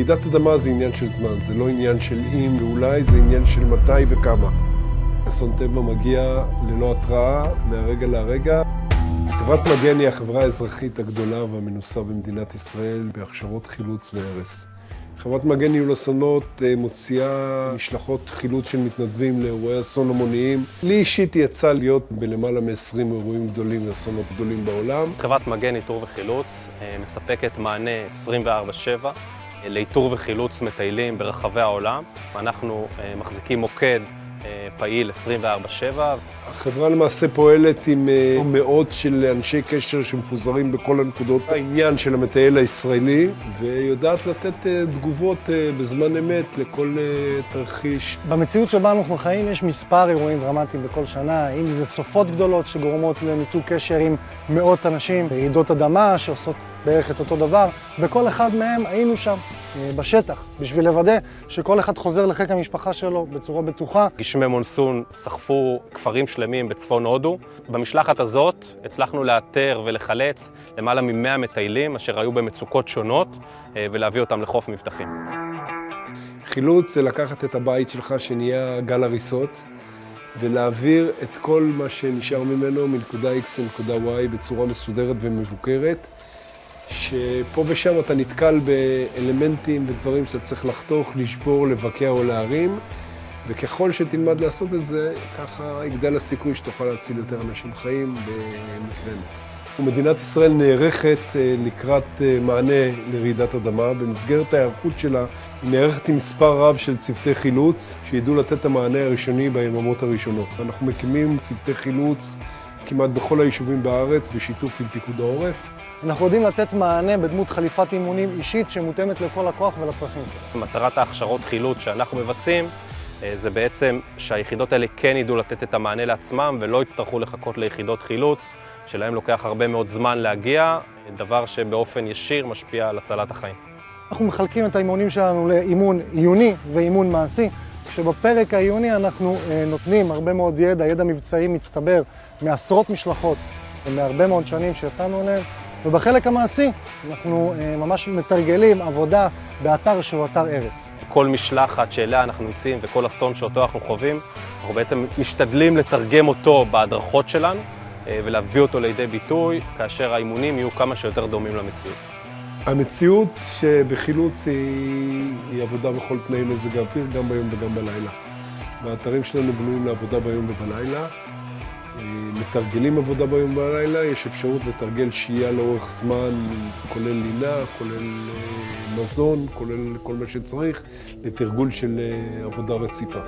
רעידת אדמה זה עניין של זמן, זה לא עניין של אם ואולי, זה עניין של מתי וכמה. אסון טבע מגיע ללא התראה, מהרגע להרגע. חברת מגן היא החברה האזרחית הגדולה והמנוסה במדינת ישראל בהכשרות חילוץ והרס. חברת מגן ניהול אסונות מוציאה משלחות חילוץ של מתנדבים לאירועי אסון המוניים. לי אישית יצא להיות בלמעלה מ-20 אירועים גדולים ואסונות גדולים בעולם. חברת מגן איתור וחילוץ מספקת מענה 24/7 לאיתור וחילוץ מטיילים ברחבי העולם. אנחנו מחזיקים מוקד פעיל 24/7. החברה למעשה פועלת עם מאות של אנשי קשר שמפוזרים בכל הנקודות העניין של המטייל הישראלי, ויודעת לתת תגובות בזמן אמת לכל תרחיש. במציאות שבה אנחנו חיים יש מספר אירועים דרמטיים בכל שנה, אם זה סופות גדולות שגורמות לניתוק קשר עם מאות אנשים, רעידות אדמה שעושות בערך את אותו דבר, בכל אחד מהם היינו שם בשטח, בשביל לוודא שכל אחד חוזר לחיק המשפחה שלו בצורה בטוחה. גשמי מונסון סחפו כפרים שלמים בצפון הודו. במשלחת הזאת הצלחנו לאתר ולחלץ למעלה מ-100 מטיילים אשר היו במצוקות שונות ולהביא אותם לחוף מבטחים. חילוץ זה לקחת את הבית שלך שנהיה גל הריסות ולהעביר את כל מה שנשאר ממנו מנקודה X לנקודה Y בצורה מסודרת ומבוקרת, שפה ושם אתה נתקל באלמנטים ודברים שאתה צריך לחתוך, לשבור, לבקע או להרים, וככל שתלמד לעשות את זה, ככה יגדל הסיכוי שתוכל להציל יותר אנשים חיים במקרה. ומדינת ישראל נערכת לקראת מענה לרעידת אדמה. במסגרת ההיערכות שלה היא נערכת עם מספר רב של צוותי חילוץ שידעו לתת את המענה הראשוני ביממות הראשונות. אנחנו מקימים צוותי חילוץ כמעט בכל היישובים בארץ בשיתוף עם פיקוד העורף. אנחנו יודעים לתת מענה בדמות חליפת אימונים אישית שמותאמת לכל הכוח ולצרכים שלו. מטרת ההכשרות חילוץ שאנחנו מבצעים זה בעצם שהיחידות האלה כן ידעו לתת את המענה לעצמם ולא יצטרכו לחכות ליחידות חילוץ, שלהם לוקח הרבה מאוד זמן להגיע, דבר שבאופן ישיר משפיע על הצלת החיים. אנחנו מחלקים את האימונים שלנו לאימון עיוני ואימון מעשי, שבפרק העיוני אנחנו נותנים הרבה מאוד ידע מבצעי מצטבר מעשרות משלחות ומהרבה מאוד שנים שיצאנו אליהם, ובחלק המעשי אנחנו ממש מתרגלים עבודה באתר שהוא אתר הרס. כל משלחת שאליה אנחנו נמצאים וכל אסון שאותו אנחנו חווים, אנחנו בעצם משתדלים לתרגם אותו בהדרכות שלנו ולהביא אותו לידי ביטוי, כאשר האימונים יהיו כמה שיותר דומים למציאות. המציאות שבחילוץ היא עבודה בכל תנאי מזג האוויר, גם ביום וגם בלילה. והאתרים שלנו בנויים לעבודה ביום ובלילה. מתרגלים עבודה ביום ובלילה, יש אפשרות לתרגל שהייה לאורך זמן, כולל לינה, כולל מזון, כולל כל מה שצריך, לתרגול של עבודה רציפה.